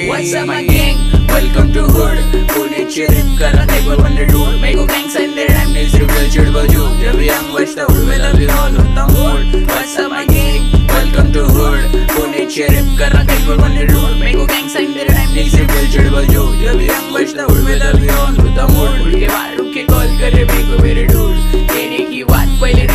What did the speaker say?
What's up my gang? Welcome to hood. पुण्याची rap करा table on the road. Make gangs and their rhyme needs reveal चिड़बल जो. जब young बचता उड़वे लवी all होता mood. What's up my gang? Welcome to hood. पुण्याची rap करा table on the road. Make gangs and their rhyme needs reveal चिड़बल जो. जब young बचता उड़वे लवी all होता mood. उड़ के बाहर रुक के call करे मेरे dude. कहने की बात पहले